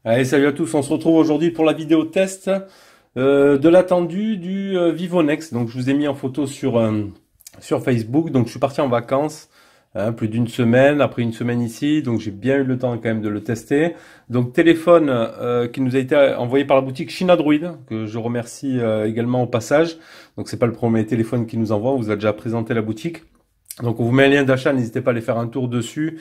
Allez, salut à tous, on se retrouve aujourd'hui pour la vidéo test de l'attendu du Vivo Nex. Donc je vous ai mis en photo sur Facebook. Donc je suis parti en vacances plus d'une semaine, après une semaine ici. Donc j'ai bien eu le temps quand même de le tester. Donc téléphone qui nous a été envoyé par la boutique China Droid, que je remercie également au passage. Donc c'est pas le premier téléphone qui nous envoie, on vous a déjà présenté la boutique. Donc on vous met un lien d'achat, n'hésitez pas à aller faire un tour dessus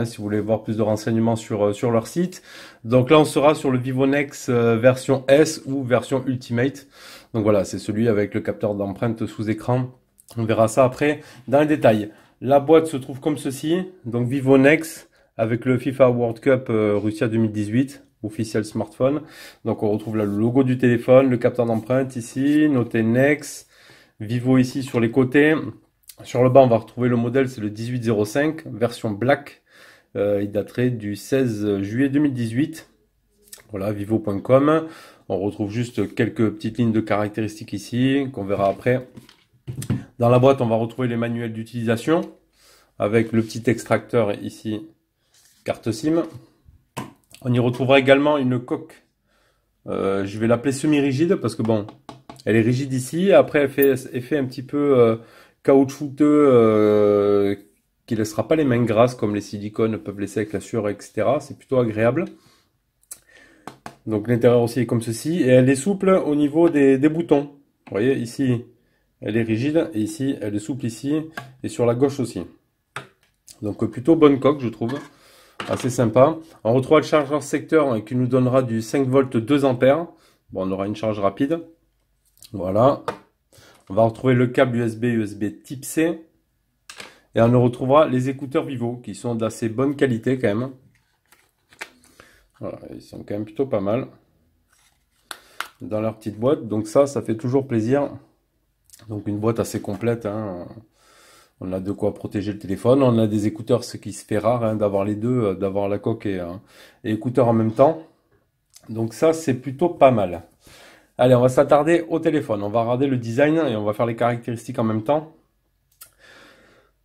si vous voulez voir plus de renseignements sur leur site. Donc là on sera sur le Vivo Nex version S ou version Ultimate. Donc voilà, c'est celui avec le capteur d'empreinte sous écran. On verra ça après dans les détails. La boîte se trouve comme ceci, donc Vivo Nex avec le FIFA World Cup Russia 2018, officiel smartphone. Donc on retrouve là le logo du téléphone, le capteur d'empreinte ici, noté Nex, Vivo ici sur les côtés. Sur le bas, on va retrouver le modèle, c'est le 1805, version black. Il daterait du 16 juillet 2018. Voilà, vivo.com. On retrouve juste quelques petites lignes de caractéristiques ici, qu'on verra après. Dans la boîte, on va retrouver les manuels d'utilisation, avec le petit extracteur ici, carte SIM. On y retrouvera également une coque. Je vais l'appeler semi-rigide, parce que bon, elle est rigide ici. Après, elle fait effet un petit peu caoutchouteux qui laissera pas les mains grasses comme les silicones peuvent laisser avec la sueur, etc. C'est plutôt agréable. Donc l'intérieur aussi est comme ceci. Et elle est souple au niveau des boutons. Vous voyez, ici, elle est rigide. Et ici, elle est souple ici. Et sur la gauche aussi. Donc plutôt bonne coque, je trouve. Assez sympa. On retrouve le chargeur secteur qui nous donnera du 5 volts 2 ampères. Bon, on aura une charge rapide. Voilà. On va retrouver le câble USB type C. Et on retrouvera les écouteurs Vivo qui sont d'assez bonne qualité quand même. Voilà, ils sont quand même plutôt pas mal dans leur petite boîte. Donc ça fait toujours plaisir. Donc une boîte assez complète. Hein. On a de quoi protéger le téléphone. On a des écouteurs, ce qui se fait rare hein, d'avoir les deux, d'avoir la coque et écouteurs en même temps. Donc ça, c'est plutôt pas mal. Allez, on va s'attarder au téléphone. On va regarder le design et on va faire les caractéristiques en même temps.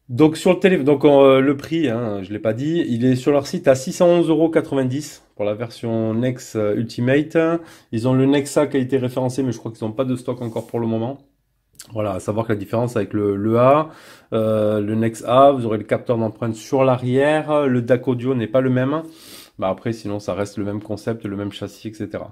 Donc sur le téléphone, donc le prix, hein, je l'ai pas dit, il est sur leur site à 611,90 € pour la version Nex Ultimate. Ils ont le Nexa qui a été référencé, mais je crois qu'ils n'ont pas de stock encore pour le moment. Voilà, à savoir que la différence avec le A, le Nex A, vous aurez le capteur d'empreinte sur l'arrière, le DAC audio n'est pas le même. Bah après, sinon ça reste le même concept, le même châssis, etc.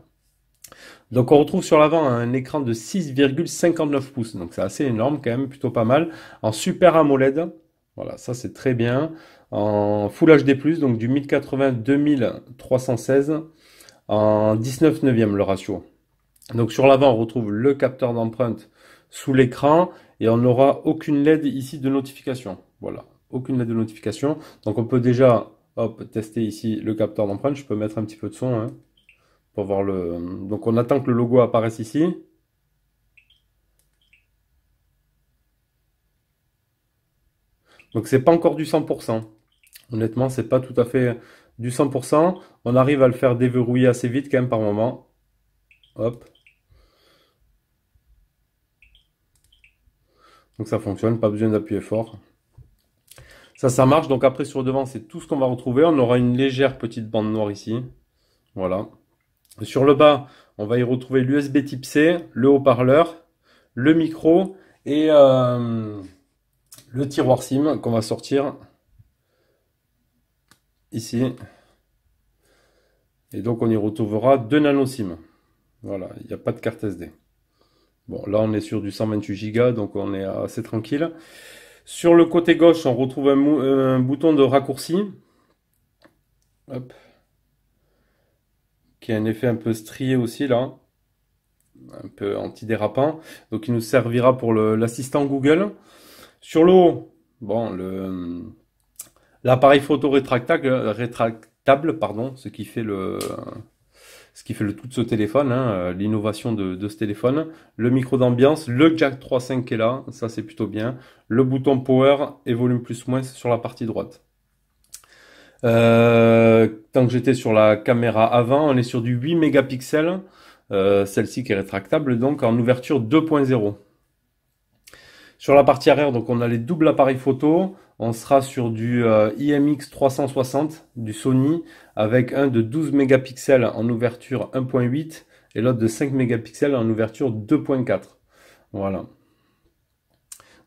Donc on retrouve sur l'avant un écran de 6,59 pouces, donc c'est assez énorme quand même, plutôt pas mal, en Super AMOLED. Voilà, ça c'est très bien. En Full HD+, donc du 1080-2316 en 19 neuvième le ratio. Donc sur l'avant, on retrouve le capteur d'empreinte sous l'écran et on n'aura aucune LED ici de notification. Voilà, aucune LED de notification. Donc on peut déjà tester ici le capteur d'empreinte. Je peux mettre un petit peu de son hein, pour voir le... Donc on attend que le logo apparaisse ici. Donc c'est pas encore du 100%. Honnêtement, c'est pas tout à fait du 100%. On arrive à le faire déverrouiller assez vite quand même par moment. Hop. Donc ça fonctionne, pas besoin d'appuyer fort. Ça marche. Donc après sur le devant, c'est tout ce qu'on va retrouver. On aura une légère petite bande noire ici. Voilà. Sur le bas, on va y retrouver l'USB type C, le haut-parleur, le micro et le tiroir SIM qu'on va sortir ici. Et donc on y retrouvera 2 nano SIM. Voilà, il n'y a pas de carte SD. Bon, là on est sur du 128 Go, donc on est assez tranquille. Sur le côté gauche, on retrouve un bouton de raccourci. Hop. Qui a un effet un peu strié aussi là. Un peu antidérapant. Donc il nous servira pour l'assistant Google. Sur le haut, bon, l'appareil photo rétractable, pardon, ce qui fait le tout de ce téléphone, hein, l'innovation de ce téléphone. Le micro d'ambiance, le jack 3.5 qui est là, ça c'est plutôt bien. Le bouton power et volume plus moins sur la partie droite. Tant que j'étais sur la caméra avant, on est sur du 8 mégapixels. Celle-ci qui est rétractable, donc en ouverture 2.0. Sur la partie arrière, donc on a les doubles appareils photo. On sera sur du IMX 360 du Sony avec un de 12 mégapixels en ouverture 1.8 et l'autre de 5 mégapixels en ouverture 2.4. Voilà.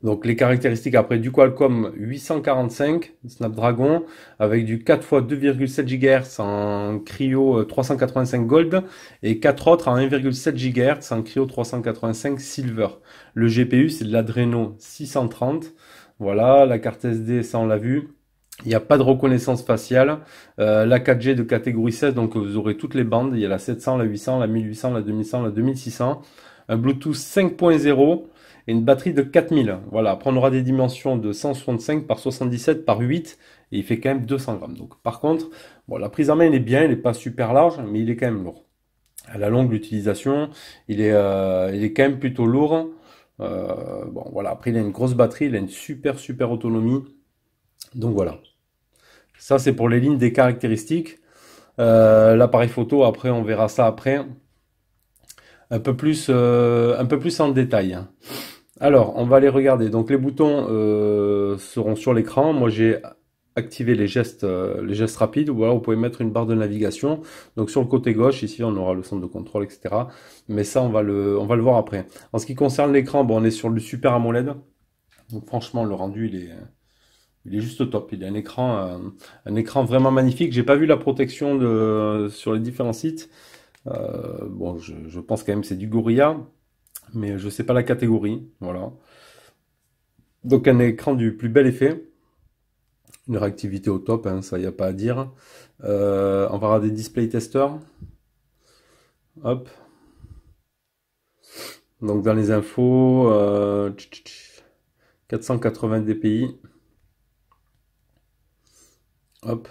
Donc les caractéristiques après du Qualcomm 845 Snapdragon avec du 4 x 2,7 GHz en Cryo 385 Gold et 4 autres en 1,7 GHz en Cryo 385 Silver. Le GPU c'est de l'Adreno 630. Voilà, la carte SD ça on l'a vu. Il n'y a pas de reconnaissance faciale. La 4G de catégorie 16, donc vous aurez toutes les bandes. Il y a la 700, la 800, la 1800, la 2100, la 2600. Un Bluetooth 5.0 et une batterie de 4000. Voilà, après on aura des dimensions de 165 par 77 par 8 et il fait quand même 200 grammes. Donc par contre, bon, la prise en main il est bien, il n'est pas super large, mais il est quand même lourd. À la longue l'utilisation, il est quand même plutôt lourd. Bon voilà, après il a une grosse batterie, il a une super autonomie. Donc voilà. Ça c'est pour les lignes des caractéristiques. L'appareil photo, après on verra ça après. Un peu plus en détail, hein. Alors, on va aller regarder. Donc, les boutons seront sur l'écran. Moi, j'ai activé les gestes rapides. Voilà, vous pouvez mettre une barre de navigation. Donc, sur le côté gauche, ici, on aura le centre de contrôle, etc. Mais ça, on va le voir après. En ce qui concerne l'écran, bon, on est sur le Super AMOLED. Donc, franchement, le rendu, il est juste top. Il a un écran vraiment magnifique. J'ai pas vu la protection sur les différents sites. Bon, je pense quand même que c'est du Gorilla, mais je sais pas la catégorie. Voilà. Donc un écran du plus bel effet, une réactivité au top, hein, ça y a pas à dire. On va avoir des display testeurs. Hop. Donc dans les infos, 480 dpi. Hop.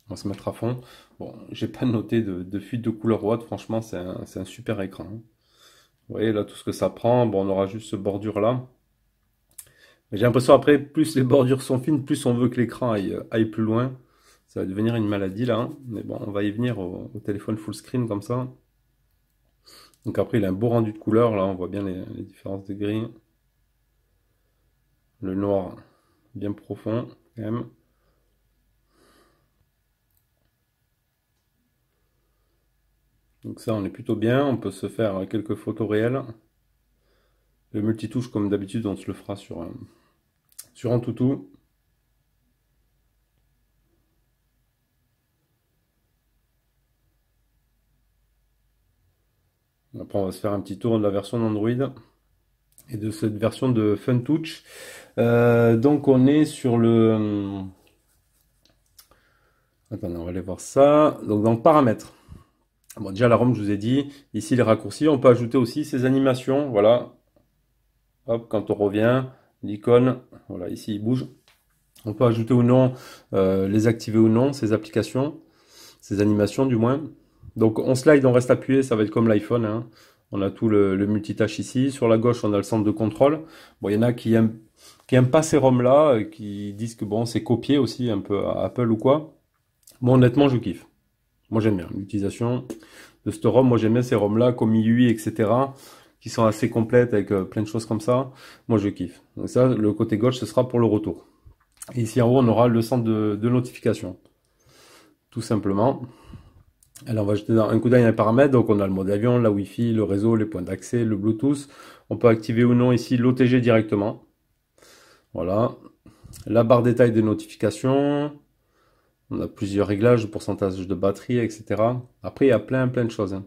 On va se mettre à fond. Bon, j'ai pas noté de fuite de couleur ou autre. Franchement, c'est un super écran, hein. Vous voyez là tout ce que ça prend. Bon, on aura juste ce bordure là. Mais j'ai l'impression après, plus les bordures sont fines, plus on veut que l'écran aille plus loin. Ça va devenir une maladie là, hein. Mais bon, on va y venir au téléphone full screen comme ça. Donc après, il a un beau rendu de couleur. Là, on voit bien les différences de gris. Le noir bien profond quand même. Donc ça, on est plutôt bien. On peut se faire quelques photos réelles. Le multitouche, comme d'habitude, on se le fera sur un toutou. Après, on va se faire un petit tour de la version d'Android et de cette version de FunTouch. Donc, on est sur le... Attendez, on va aller voir ça. Donc, dans le paramètres. Bon, déjà, la ROM, je vous ai dit. Ici, les raccourcis. On peut ajouter aussi ces animations. Voilà. Hop, quand on revient, l'icône. Voilà, ici, il bouge. On peut ajouter ou non, les activer ou non, ces applications. Ces animations, du moins. Donc, on slide, on reste appuyé. Ça va être comme l'iPhone, hein. On a tout le multitâche ici. Sur la gauche, on a le centre de contrôle. Bon, il y en a qui aiment pas ces ROM-là, qui disent que bon, c'est copié aussi un peu à Apple ou quoi. Bon, honnêtement, je kiffe. Moi, j'aime bien l'utilisation de cette ROM. Moi, j'aime bien ces ROM-là, comme MIUI, etc., qui sont assez complètes avec plein de choses comme ça. Moi, je kiffe. Donc ça, le côté gauche, ce sera pour le retour. Et ici en haut, on aura le centre de notification. Tout simplement. Alors, on va jeter un coup d'œil à les paramètres. Donc, on a le mode avion, la Wi-Fi, le réseau, les points d'accès, le Bluetooth. On peut activer ou non ici l'OTG directement. Voilà. La barre détail des notifications. On a plusieurs réglages, pourcentage de batterie, etc. Après, il y a plein de choses, hein.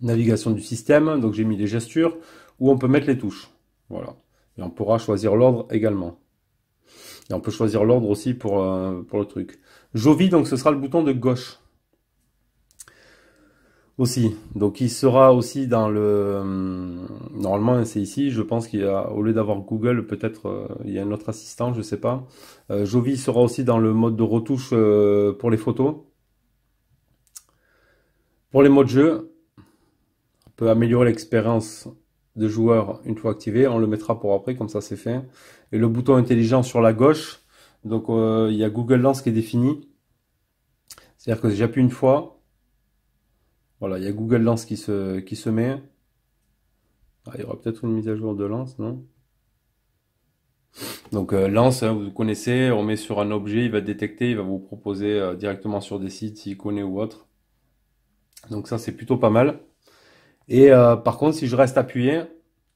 Navigation du système. Donc, j'ai mis les gestures où on peut mettre les touches. Voilà. Et on pourra choisir l'ordre également. Et on peut choisir l'ordre aussi pour le truc. Jovi, donc ce sera le bouton de gauche. Aussi. Donc il sera aussi dans le... Normalement c'est ici, je pense qu'il y a, au lieu d'avoir Google, peut-être il y a un autre assistant, je sais pas. Jovi sera aussi dans le mode de retouche pour les photos. Pour les modes jeu, on peut améliorer l'expérience de joueur une fois activé. On le mettra pour après, comme ça c'est fait. Et le bouton intelligent sur la gauche. Donc il y a Google Lens qui est défini. C'est-à-dire que si j'appuie une fois, voilà, il y a Google Lens qui se met. Ah, il y aura peut-être une mise à jour de Lens, non? Donc lance, hein, vous connaissez, on met sur un objet, il va détecter, il va vous proposer directement sur des sites s'il connaît ou autre. Donc ça c'est plutôt pas mal. Et par contre si je reste appuyé,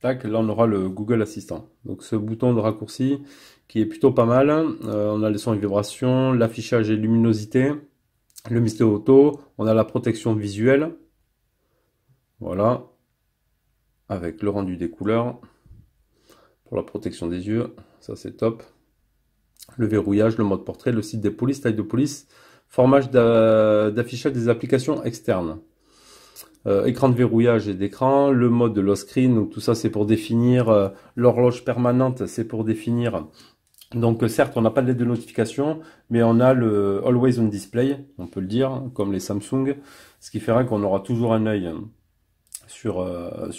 tac, là on aura le Google Assistant. Donc ce bouton de raccourci qui est plutôt pas mal. On a les sons et vibrations, l'affichage et luminosité, le Mystéo Auto, on a la protection visuelle. Voilà, avec le rendu des couleurs pour la protection des yeux, ça c'est top. Le verrouillage, le mode portrait, le site des polices, taille de police, formage d'affichage des applications externes. Écran de verrouillage et d'écran, le mode de lock screen, donc tout ça c'est pour définir l'horloge permanente, c'est pour définir. Donc certes on n'a pas de LED de notification, mais on a le Always on Display, on peut le dire, comme les Samsung, ce qui fera qu'on aura toujours un œil sur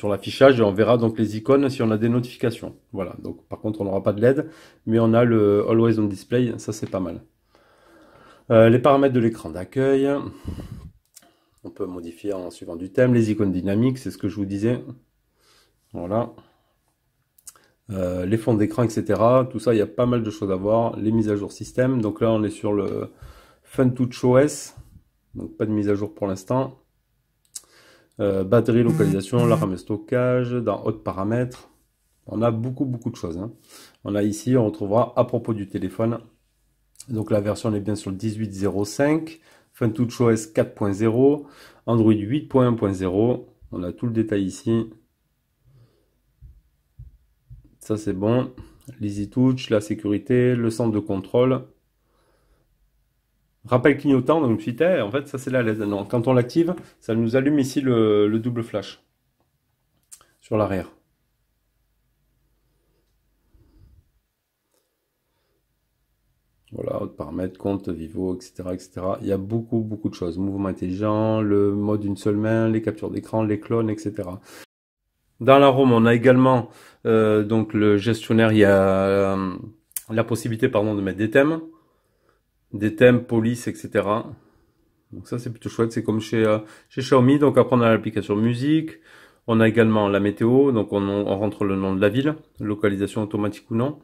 l'affichage et on verra donc les icônes si on a des notifications. Voilà, donc par contre on n'aura pas de LED, mais on a le Always on Display, ça c'est pas mal. Les paramètres de l'écran d'accueil, on peut modifier en suivant du thème, les icônes dynamiques, c'est ce que je vous disais. Voilà. Les fonds d'écran, etc. Tout ça, il y a pas mal de choses à voir. Les mises à jour système. Donc là, on est sur le FunTouch OS. Donc pas de mise à jour pour l'instant. Batterie, localisation, la RAM et stockage, dans autres paramètres. On a beaucoup de choses. Hein. On a ici, on retrouvera à propos du téléphone. Donc la version est bien sur le 18.05. FunTouchOS 4.0, Android 8.1.0, on a tout le détail ici. Ça c'est bon. l'EasyTouch, la sécurité, le centre de contrôle. Rappel clignotant, donc suite, en fait ça c'est la LED. Non, quand on l'active, ça nous allume ici le double flash sur l'arrière. Voilà, autres paramètres, compte, Vivo, etc., etc. Il y a beaucoup de choses. Mouvement intelligent, le mode d'une seule main, les captures d'écran, les clones, etc. Dans la ROM, on a également donc le gestionnaire. Il y a la possibilité, pardon, de mettre des thèmes, police, etc. Donc ça, c'est plutôt chouette. C'est comme chez Xiaomi. Donc après, on a l'application musique. On a également la météo. Donc on rentre le nom de la ville, localisation automatique ou non.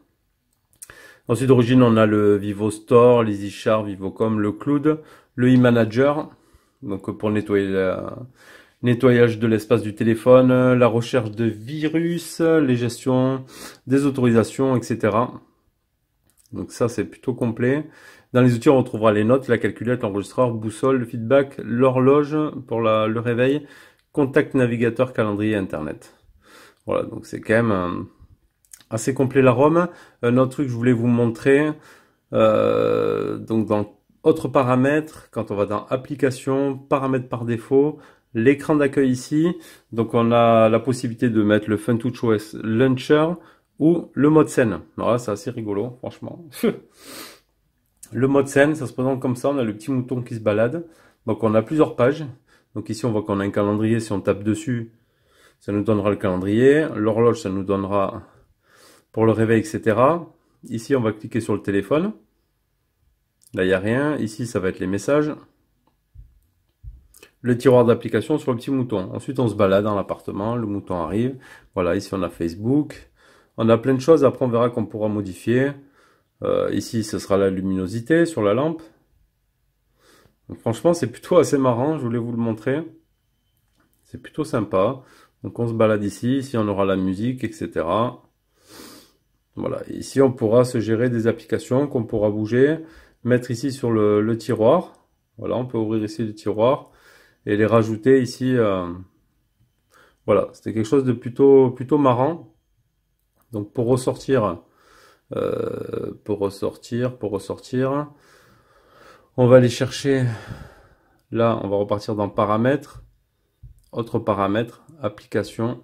Ensuite, d'origine, on a le Vivo Store, l'EasyShare, Vivocom, le Cloud, le eManager, donc pour nettoyer nettoyage de l'espace du téléphone, la recherche de virus, les gestions des autorisations, etc. Donc ça, c'est plutôt complet. Dans les outils, on retrouvera les notes, la calculette, l'enregistreur, boussole, le feedback, l'horloge pour le réveil, contact navigateur, calendrier, internet. Voilà, donc c'est quand même assez complet la ROM. Un autre truc que je voulais vous montrer, donc dans autres paramètres, quand on va dans applications, paramètres par défaut, l'écran d'accueil ici, donc on a la possibilité de mettre le FunTouchOS Launcher ou le mode scène. Alors là c'est assez rigolo franchement. Le mode scène, ça se présente comme ça, on a le petit mouton qui se balade. Donc on a plusieurs pages. Donc ici on voit qu'on a un calendrier, si on tape dessus, ça nous donnera le calendrier. L'horloge, ça nous donnera pour le réveil, etc. Ici, on va cliquer sur le téléphone. Là, il n'y a rien. Ici, ça va être les messages. Le tiroir d'application sur le petit mouton. Ensuite, on se balade dans l'appartement. Le mouton arrive. Voilà, ici, on a Facebook. On a plein de choses. Après, on verra qu'on pourra modifier. Ici, ce sera la luminosité sur la lampe. Donc, franchement, c'est plutôt assez marrant. Je voulais vous le montrer. C'est plutôt sympa. Donc, on se balade ici. Ici, on aura la musique, etc. Voilà, ici on pourra se gérer des applications qu'on pourra bouger, mettre ici sur le tiroir. Voilà, on peut ouvrir ici le tiroir et les rajouter ici. Voilà, c'était quelque chose de plutôt marrant. Donc pour ressortir, on va aller chercher. Là, on va repartir dans paramètres, autres paramètres, applications.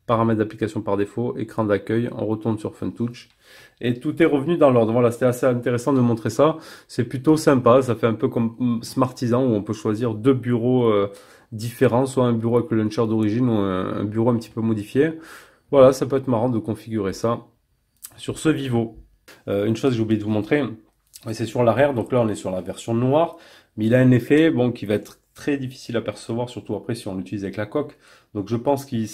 Paramètres d'application par défaut, écran d'accueil, on retourne sur FunTouch et tout est revenu dans l'ordre. Voilà, c'était assez intéressant de montrer ça. C'est plutôt sympa, ça fait un peu comme Smartisan où on peut choisir deux bureaux différents, soit un bureau avec le launcher d'origine ou un bureau un petit peu modifié. Voilà, ça peut être marrant de configurer ça sur ce Vivo. Une chose que j'ai oublié de vous montrer, c'est sur l'arrière. Donc là, on est sur la version noire, mais il a un effet bon qui va être très difficile à percevoir, surtout après si on l'utilise avec la coque. Donc je pense qu'il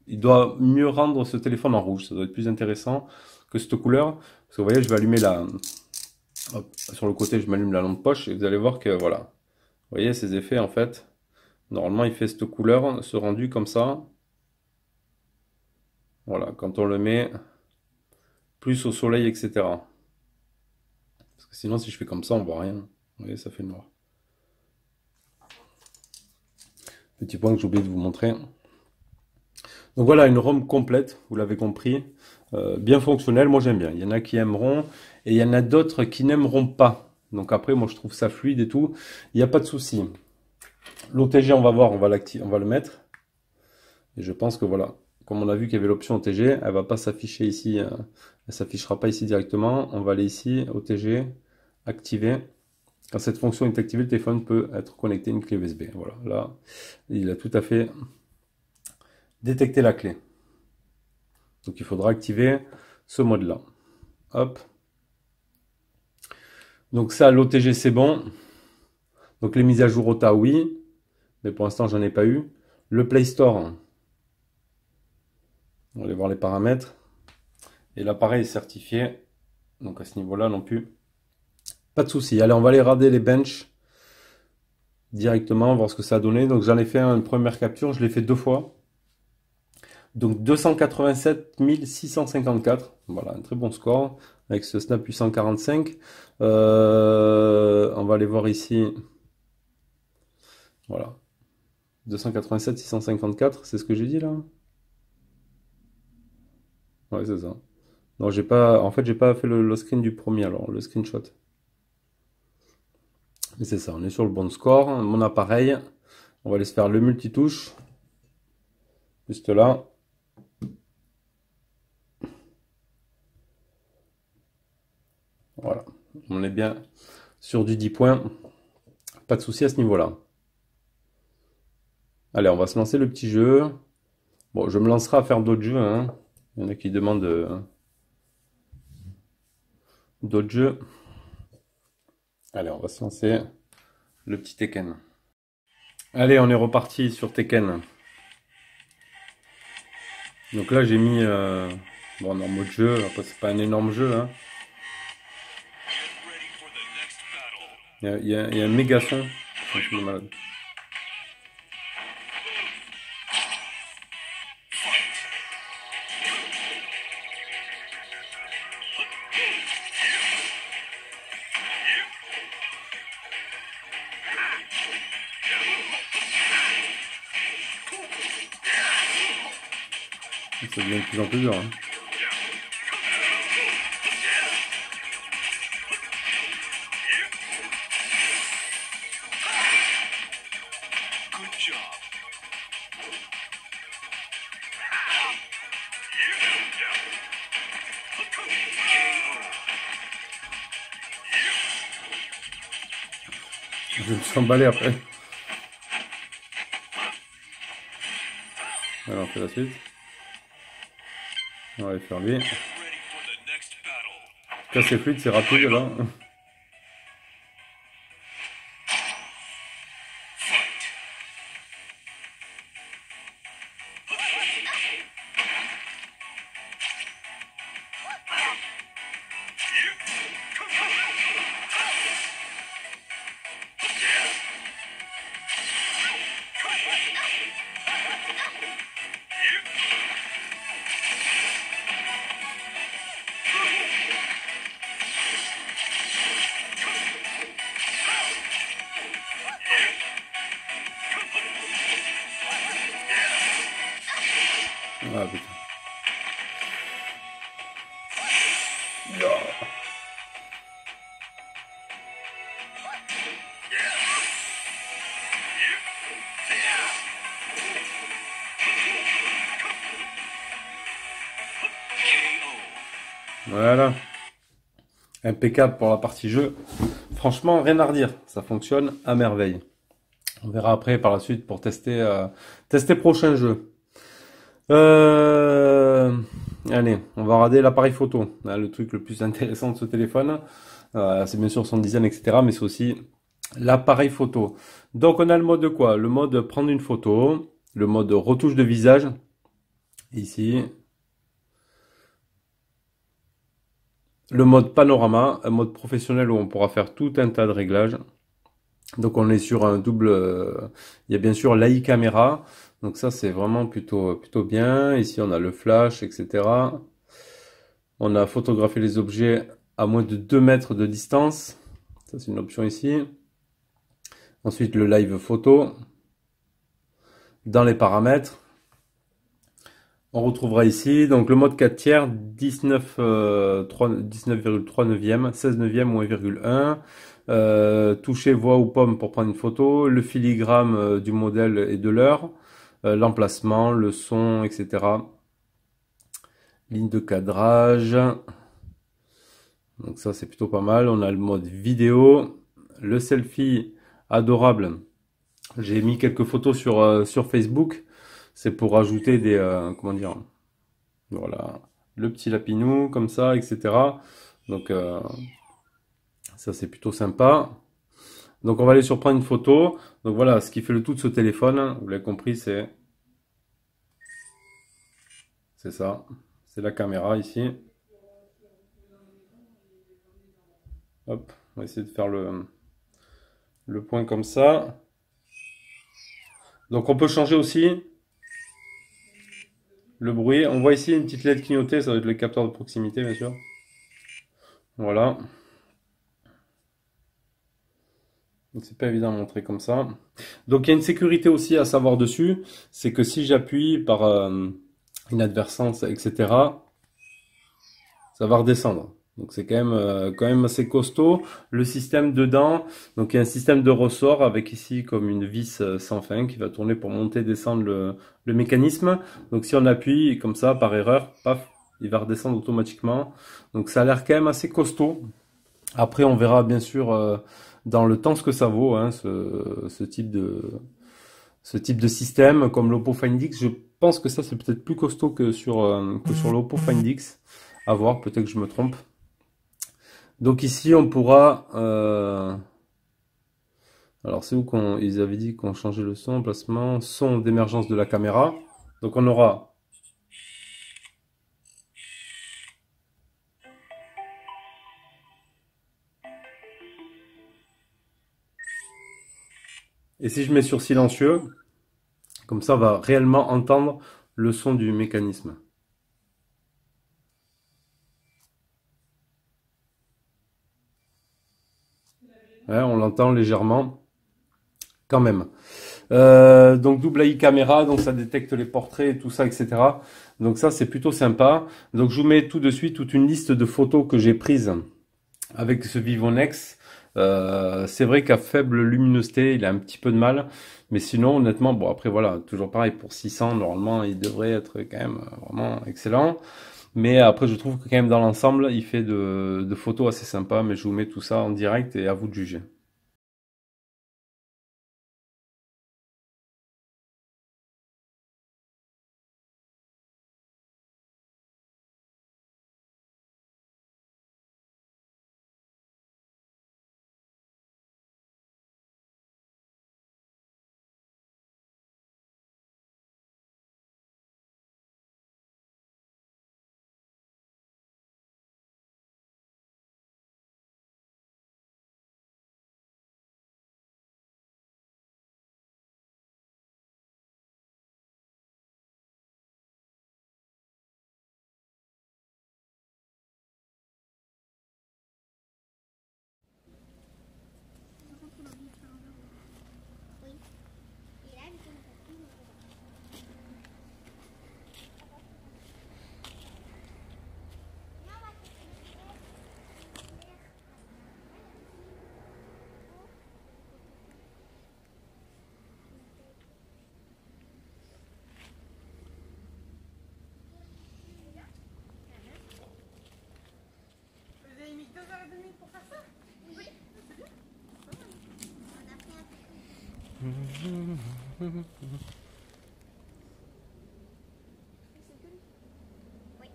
doit mieux rendre ce téléphone en rouge, ça doit être plus intéressant. que cette couleur. Parce que vous voyez, je vais allumer la... Hop, sur le côté, je m'allume la lampe poche et vous allez voir que voilà. Vous voyez ces effets en fait. Normalement, il fait cette couleur, ce rendu comme ça. Voilà, quand on le met plus au soleil, etc. Parce que sinon, si je fais comme ça, on voit rien. Vous voyez, ça fait noir. Petit point que j'ai oublié de vous montrer. Donc voilà, une ROM complète, vous l'avez compris. Bien fonctionnelle, moi j'aime bien. Il y en a qui aimeront et il y en a d'autres qui n'aimeront pas. Donc après, moi je trouve ça fluide et tout. Il n'y a pas de souci. L'OTG, on va voir, on va le mettre. Et je pense que voilà, comme on a vu qu'il y avait l'option OTG, elle va pas s'afficher ici. Elle s'affichera pas ici directement. On va aller ici, OTG, activer. Quand cette fonction est activée, le téléphone peut être connecté à une clé USB. Voilà, là, il a tout à fait détecté la clé. Donc il faudra activer ce mode-là. Hop. Donc ça, l'OTG, c'est bon. Donc les mises à jour OTA, oui. Mais pour l'instant, j'en ai pas eu. Le Play Store. On va aller voir les paramètres. Et l'appareil est certifié. Donc à ce niveau-là non plus. Pas de souci. Allez, on va aller regarder les benches directement, voir ce que ça a donné. Donc j'en ai fait une première capture. Je l'ai fait 2 fois. Donc 287 654, voilà, un très bon score avec ce Snap 845. On va aller voir ici. Voilà. 287 654, c'est ce que j'ai dit là? Ouais, c'est ça. Non, j'ai pas. En fait, j'ai pas fait le screen du premier, alors, le screenshot. Mais c'est ça, on est sur le bon score. Mon appareil, on va aller se faire le multitouche. Juste là. Voilà, on est bien sur du 10 points. Pas de souci à ce niveau-là. Allez, on va se lancer le petit jeu. Bon, je me lancerai à faire d'autres jeux, hein. Il y en a qui demandent d'autres jeux. Allez, on va se lancer le petit Tekken. Allez, on est reparti sur Tekken. Donc là, j'ai mis... bon, en mode jeu. Après, c'est pas un énorme jeu, hein. Il y a un méga son. Je suis malade. Ça devient de plus en plus dur, hein. Je vais me suis emballé après. Alors on fait la suite. On va aller faire lui. Là c'est fluide, c'est rapide là. Ah putain. Voilà. Impeccable pour la partie jeu. Franchement, rien à redire. Ça fonctionne à merveille. On verra après par la suite pour tester, tester prochain jeu. Allez, on va regarder l'appareil photo. Le truc le plus intéressant de ce téléphone. C'est bien sûr son design, etc. Mais c'est aussi l'appareil photo. Donc on a le mode quoi? Le mode prendre une photo. Le mode retouche de visage. Ici. le mode panorama, un mode professionnel où on pourra faire tout un tas de réglages. Donc on est sur un double, il y a bien sûr l'AI caméra, donc ça c'est vraiment plutôt bien. Ici on a le flash, etc. On a photographié les objets à moins de 2 mètres de distance, ça c'est une option ici. Ensuite le live photo, dans les paramètres, on retrouvera ici donc le mode 4 tiers, 19,3 neuvième, 16 neuvième ou 1,1. Toucher voix ou pomme pour prendre une photo, le filigrane du modèle et de l'heure, l'emplacement, le son, etc. Ligne de cadrage. Donc ça c'est plutôt pas mal. On a le mode vidéo, le selfie adorable. J'ai mis quelques photos sur Facebook. C'est pour ajouter des comment dire, voilà, le petit lapinou comme ça, etc. Donc ça c'est plutôt sympa. Donc on va aller sur prendre une photo. Donc voilà, ce qui fait le tout de ce téléphone, vous l'avez compris, c'est ça. C'est la caméra ici. Hop, on va essayer de faire le point comme ça. Donc on peut changer aussi le bruit. On voit ici une petite LED clignotée, ça va être le capteur de proximité bien sûr. Voilà. Donc c'est pas évident à montrer comme ça. Donc il y a une sécurité aussi à savoir dessus, c'est que si j'appuie par inadvertance, etc., ça va redescendre. Donc c'est quand même assez costaud. Le système dedans, donc il y a un système de ressort avec ici comme une vis sans fin qui va tourner pour monter et descendre le mécanisme. Donc si on appuie comme ça par erreur, paf, il va redescendre automatiquement. Donc ça a l'air quand même assez costaud. Après on verra bien sûr dans le temps ce que ça vaut, hein, ce type de système comme l'Oppo Find X. Je pense que ça c'est peut-être plus costaud que sur l'Oppo Find X. À voir, peut-être que je me trompe. Donc ici on pourra alors c'est où ils avaient dit qu'on changeait le son, emplacement, son d'émergence de la caméra. Donc on aura et si je mets sur silencieux, comme ça on va réellement entendre le son du mécanisme. Ouais, on l'entend légèrement quand même. Donc double AI caméra, donc ça détecte les portraits et tout ça, etc. Donc ça c'est plutôt sympa. Donc je vous mets tout de suite toute une liste de photos que j'ai prises avec ce Vivonex. C'est vrai qu'à faible luminosité, il a un petit peu de mal. Mais sinon, honnêtement, bon après voilà, toujours pareil, pour 600, normalement, il devrait être quand même vraiment excellent. Mais après, je trouve que quand même dans l'ensemble, il fait de photos assez sympas. Mais je vous mets tout ça en direct et à vous de juger. Vous avez mis 2h30 pour faire ça? Oui. C'est bien. On a pris un peu. Oui.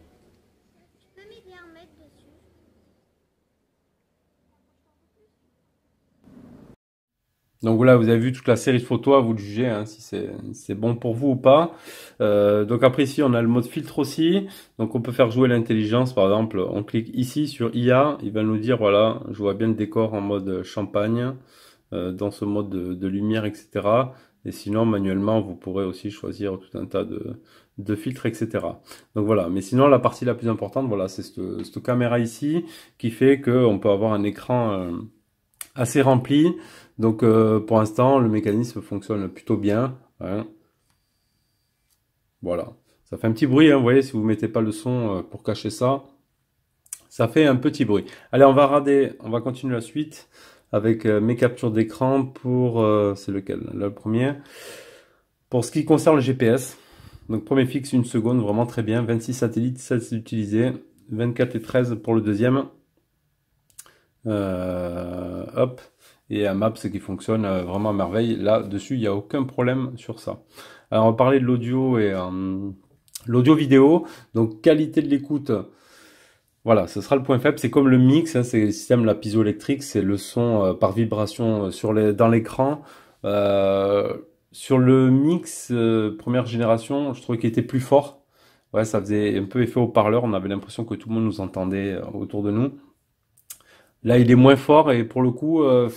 Tu peux m'aider à en mettre dessus? Donc là, vous avez vu toute la série de photos, à vous de juger hein, si c'est bon pour vous ou pas. Donc après ici, on a le mode filtre aussi. Donc on peut faire jouer l'intelligence. Par exemple, on clique ici sur IA. Il va nous dire, voilà, je vois bien le décor en mode champagne, dans ce mode de lumière, etc. Et sinon, manuellement, vous pourrez aussi choisir tout un tas de filtres, etc. Donc voilà. Mais sinon, la partie la plus importante, voilà, c'est cette caméra ici qui fait qu'on peut avoir un écran assez rempli. Donc pour l'instant, le mécanisme fonctionne plutôt bien. Hein. Voilà. Ça fait un petit bruit, hein, vous voyez, si vous mettez pas le son pour cacher ça, ça fait un petit bruit. Allez, on va continuer la suite avec mes captures d'écran pour... c'est lequel? Là, le premier. Pour ce qui concerne le GPS, donc premier fixe 1 seconde, vraiment très bien. 26 satellites, 16 utilisés. 24 et 13 pour le deuxième. Hop. Et un Maps qui fonctionne vraiment à merveille. Là-dessus, il n'y a aucun problème sur ça. Alors, on va parler de l'audio et l'audio vidéo. Donc, qualité de l'écoute. Voilà, ce sera le point faible. C'est comme le mix, hein, c'est le système la piezoélectrique, c'est le son par vibration dans l'écran. Sur le mix première génération, je trouvais qu'il était plus fort. Ouais, ça faisait un peu effet haut-parleur. On avait l'impression que tout le monde nous entendait autour de nous. Là, il est moins fort et pour le coup, je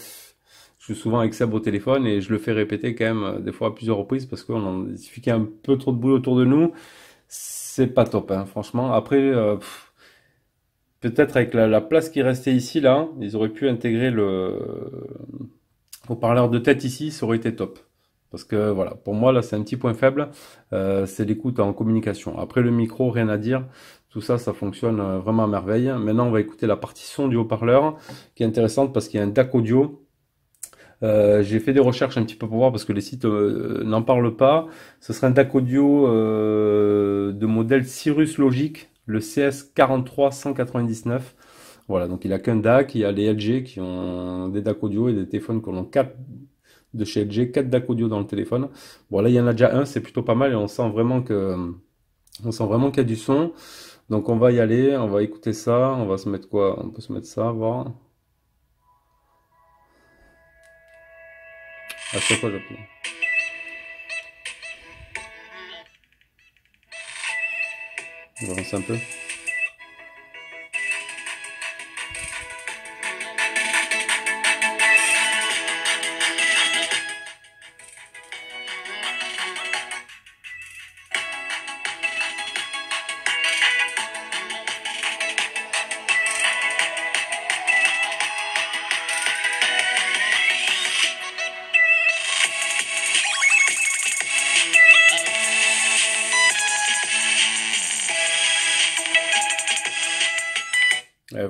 suis souvent avec Seb au téléphone et je le fais répéter quand même des fois à plusieurs reprises parce il suffit qu'il y ait un peu trop de bruit autour de nous. C'est pas top, hein, franchement. Après, peut-être avec la place qui restait ici, là, ils auraient pu intégrer le haut-parleur de tête ici, ça aurait été top. Parce que voilà, pour moi, là, c'est un petit point faible. C'est l'écoute en communication. Après, le micro, rien à dire. Tout ça, ça fonctionne vraiment à merveille. Maintenant, on va écouter la partie son du haut-parleur, qui est intéressante parce qu'il y a un DAC audio. J'ai fait des recherches un petit peu pour voir parce que les sites n'en parlent pas. Ce serait un DAC audio de modèle Cirrus Logic, le CS43199. Voilà, donc il a qu'un DAC. Il y a les LG qui ont des DAC audio et des téléphones qui en ont 4 de chez LG, 4 DAC audio dans le téléphone. Bon, là, il y en a déjà un, c'est plutôt pas mal et on sent vraiment qu'il y a du son. Donc on va y aller, on va écouter ça. On va se mettre quoi? On peut se mettre ça, voir. À chaque fois, j'appuie. On va avancer un peu.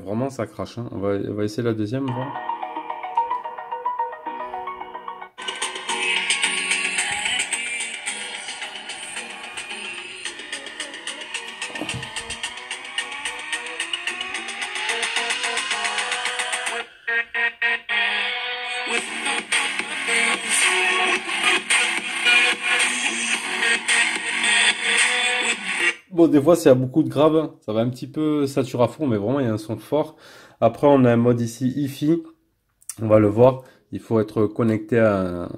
Vraiment, ça crache. Hein. On va essayer la deuxième, voir. Bon, des fois, s'il y a beaucoup de graves, ça va un petit peu saturer à fond, mais vraiment, il y a un son fort. Après, on a un mode ici, Hi-Fi. On va le voir. Il faut être connecté à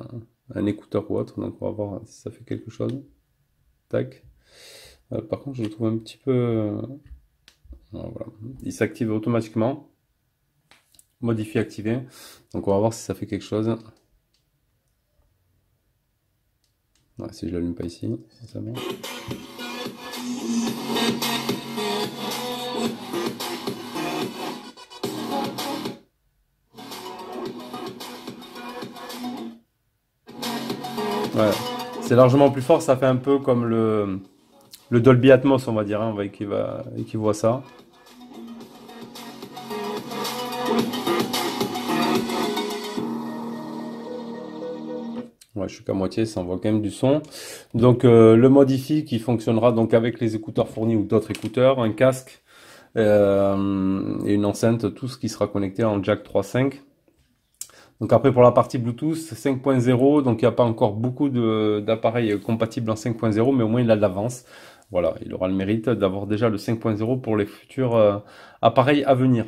un écouteur ou autre. Donc, on va voir si ça fait quelque chose. Tac. Par contre, je le trouve un petit peu... voilà. Il s'active automatiquement. Modifier, activer. Donc, on va voir si ça fait quelque chose. Ouais, si je l'allume pas ici, ça marche. Ouais, c'est largement plus fort, ça fait un peu comme le Dolby Atmos, on va dire, hein, on va équivaut ça. Ouais, je suis qu'à moitié, ça envoie quand même du son. Donc le mode Hi-Fi qui fonctionnera donc avec les écouteurs fournis ou d'autres écouteurs, un casque et une enceinte, tout ce qui sera connecté en jack 3.5. Donc après pour la partie Bluetooth 5.0, donc il n'y a pas encore beaucoup d'appareils compatibles en 5.0, mais au moins il a de l'avance. Voilà, il aura le mérite d'avoir déjà le 5.0 pour les futurs appareils à venir.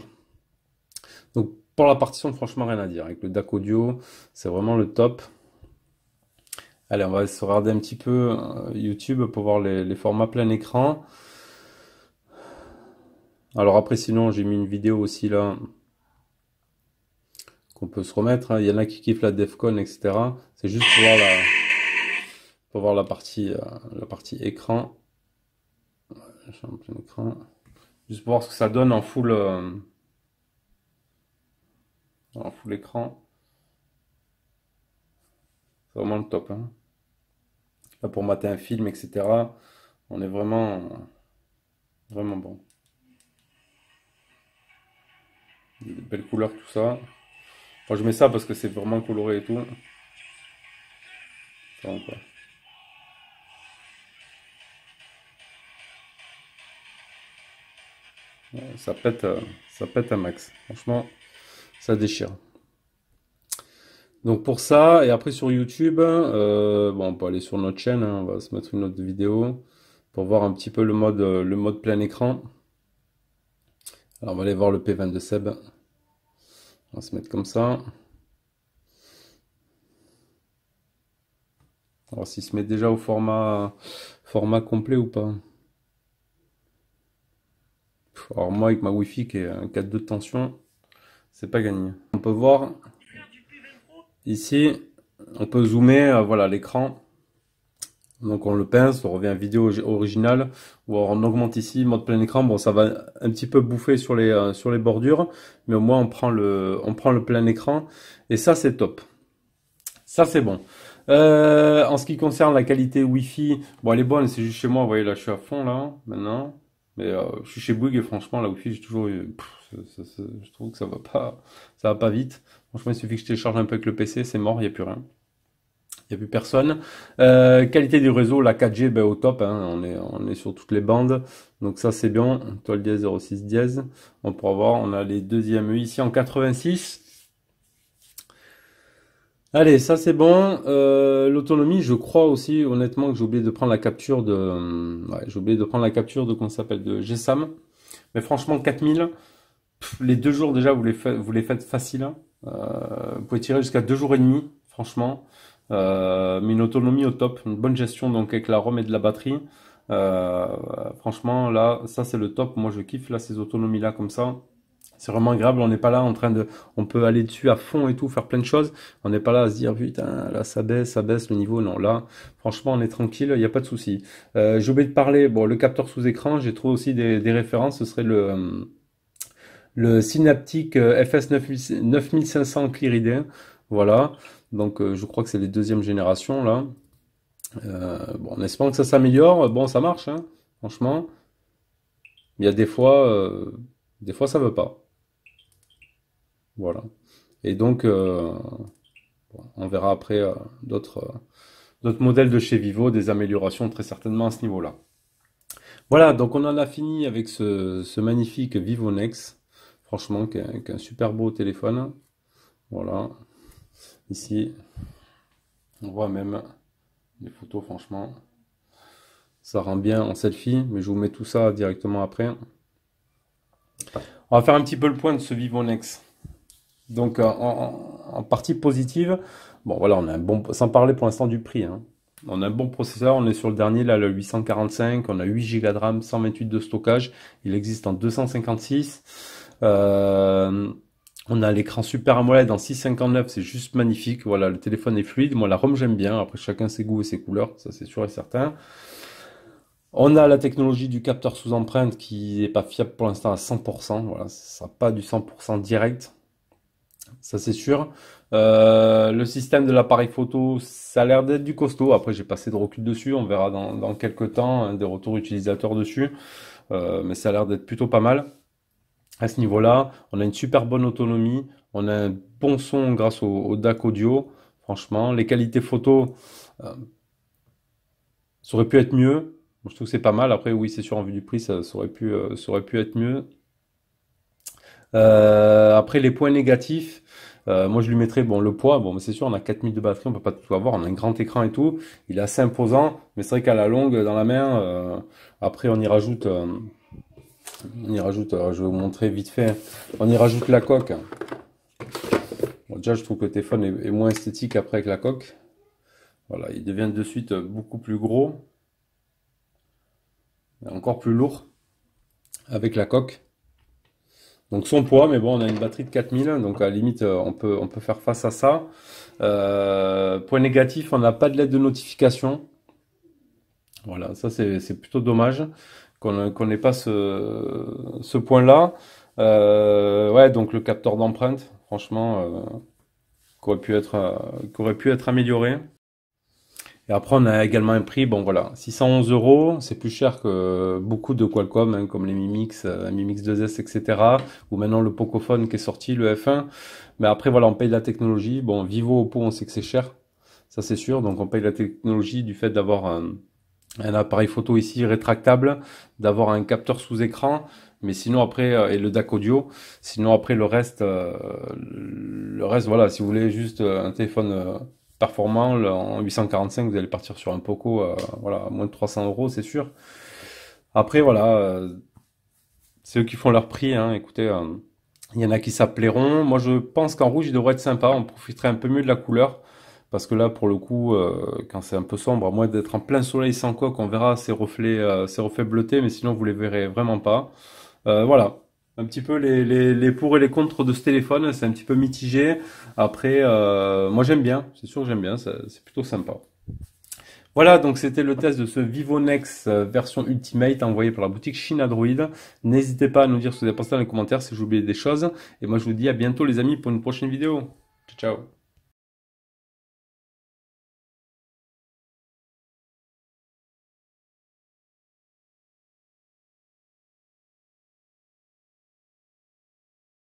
Donc pour la partie son, franchement, rien à dire. Avec le DAC audio, c'est vraiment le top. Allez, on va se regarder un petit peu YouTube pour voir les formats plein écran. Alors après, sinon, j'ai mis une vidéo aussi là qu'on peut se remettre, hein. Il y en a qui kiffent la Defcon, etc. C'est juste pour voir la partie écran. Je suis en plein écran. Juste pour voir ce que ça donne en full écran. C'est vraiment le top, hein. Là, pour mater un film, etc. On est vraiment bon. Des belles couleurs, tout ça. Moi, je mets ça parce que c'est vraiment coloré et tout. Ça va pas. Ouais, ça pète un max. Franchement, ça déchire. Donc pour ça, et après sur YouTube, bon, on peut aller sur notre chaîne, hein, on va se mettre une autre vidéo pour voir un petit peu le mode plein écran. Alors on va aller voir le P20 de Seb. On va se mettre comme ça. On va voir s'il se met déjà au format complet ou pas. Alors moi avec ma Wi-Fi qui est un 4.2 de tension, c'est pas gagné. On peut voir ici, on peut zoomer, voilà l'écran. Donc on le pince, on revient à vidéo originale, ou alors on augmente ici, mode plein écran. Bon, ça va un petit peu bouffer sur les bordures, mais au moins on prend le plein écran, et ça c'est top. Ça c'est bon. En ce qui concerne la qualité Wi-Fi, bon elle est bonne, c'est juste chez moi, vous voyez là je suis à fond là, maintenant. Mais je suis chez Bouygues et franchement la Wi-Fi j'ai toujours eu, je trouve que ça va pas vite. Franchement il suffit que je télécharge un peu avec le PC, c'est mort, il n'y a plus rien. Il n'y a plus personne. Qualité du réseau, la 4G, ben, au top, hein, on est sur toutes les bandes. Donc ça c'est bien. Étoile dièse 06 dièse. On pourra voir, on a les deuxièmes ici en 86. Allez, ça c'est bon. L'autonomie, je crois aussi, honnêtement, que j'ai oublié de prendre la capture j'ai oublié de prendre la capture de, qu'on s'appelle, de GSAM. Mais franchement, 4000, les 2 jours déjà, vous les faites facile, hein. Vous pouvez tirer jusqu'à 2 jours et demi, franchement. Mais une autonomie au top, une bonne gestion donc avec la ROM et de la batterie. Franchement, là, ça c'est le top. Moi, je kiffe là ces autonomies là comme ça. C'est vraiment agréable, on n'est pas là en train de... On peut aller dessus à fond et tout, faire plein de choses. On n'est pas là à se dire, putain, là ça baisse le niveau. Non, là, franchement, on est tranquille, il n'y a pas de souci. J'ai oublié de parler, bon, le capteur sous écran, j'ai trouvé aussi des références. Ce serait le Synaptic FS 9500 Clear ID. Voilà, donc je crois que c'est les deuxième génération là. Bon, en espérant que ça s'améliore, bon, ça marche, hein, franchement. Il y a des fois ça veut pas. Voilà. Et donc, bon, on verra après d'autres modèles de chez Vivo, des améliorations très certainement à ce niveau-là. Voilà, donc on en a fini avec ce magnifique Vivo Nex. Franchement, qui est un super beau téléphone. Voilà. Ici, on voit même les photos, franchement. Ça rend bien en selfie, mais je vous mets tout ça directement après. On va faire un petit peu le point de ce Vivo Nex. Donc en partie positive, bon voilà, on a un bon, sans parler pour l'instant du prix, hein. On a un bon processeur, on est sur le dernier là, le 845, on a 8 Go de RAM, 128 de stockage, il existe en 256. On a l'écran Super AMOLED en 6,59, c'est juste magnifique. Voilà, le téléphone est fluide. Moi, la ROM, j'aime bien. Après, chacun ses goûts et ses couleurs, ça c'est sûr et certain. On a la technologie du capteur sous empreinte qui n'est pas fiable pour l'instant à 100%. Voilà, ça sera pas du 100% direct. Ça c'est sûr. Le système de l'appareil photo, ça a l'air d'être du costaud. Après, j'ai passé de recul dessus. On verra dans quelques temps hein, des retours utilisateurs dessus. Mais ça a l'air d'être plutôt pas mal. À ce niveau-là, on a une super bonne autonomie. On a un bon son grâce au DAC audio. Franchement, les qualités photo, ça aurait pu être mieux. Je trouve que c'est pas mal. Après, oui, c'est sûr, en vue du prix, ça aurait pu être mieux. Après, les points négatifs, moi je lui mettrais bon, le poids. Bon, mais c'est sûr, on a 4000 de batterie, on peut pas tout avoir. On a un grand écran et tout. Il est assez imposant, mais c'est vrai qu'à la longue, dans la main, après, on y rajoute, je vais vous montrer vite fait. On y rajoute la coque. Bon, déjà, je trouve que le téléphone est moins esthétique après avec la coque. Voilà, il devient de suite beaucoup plus gros, encore plus lourd avec la coque. Donc son poids, mais bon, on a une batterie de 4000, donc à la limite, on peut faire face à ça. Point négatif, on n'a pas de LED de notification. Voilà, ça c'est plutôt dommage qu'on n'ait pas ce point-là. Ouais, donc le capteur d'empreinte, franchement, qui aurait pu être amélioré. Et après, on a également un prix, bon voilà, 611 euros, c'est plus cher que beaucoup de Qualcomm, hein, comme les Mi Mix, Mi Mix 2S, etc. Ou maintenant le Pocophone qui est sorti, le F1. Mais après, voilà, on paye la technologie. Bon, Vivo, Oppo, on sait que c'est cher, ça c'est sûr. Donc on paye la technologie du fait d'avoir un appareil photo ici rétractable, d'avoir un capteur sous écran. Mais sinon après, et le DAC audio, sinon après le reste, voilà, si vous voulez juste un téléphone performant, en 845, vous allez partir sur un Poco, voilà, à moins de 300 euros, c'est sûr. Après, voilà, c'est eux qui font leur prix, hein. Écoutez, il y en a qui s'appelleront. Moi, je pense qu'en rouge, il devrait être sympa. On profiterait un peu mieux de la couleur. Parce que là, pour le coup, quand c'est un peu sombre, à moins d'être en plein soleil sans coque, on verra ces reflets bleutés, mais sinon, vous les verrez vraiment pas. Voilà. Un petit peu les pour et les contre de ce téléphone, c'est un petit peu mitigé. Après, moi j'aime bien, c'est sûr que j'aime bien, c'est plutôt sympa. Voilà, donc c'était le test de ce Vivo Nex version Ultimate envoyé par la boutique Chine Android. N'hésitez pas à nous dire ce que vous avez pensé dans les commentaires si j'ai oublié des choses. Et moi je vous dis à bientôt les amis pour une prochaine vidéo. Ciao, ciao.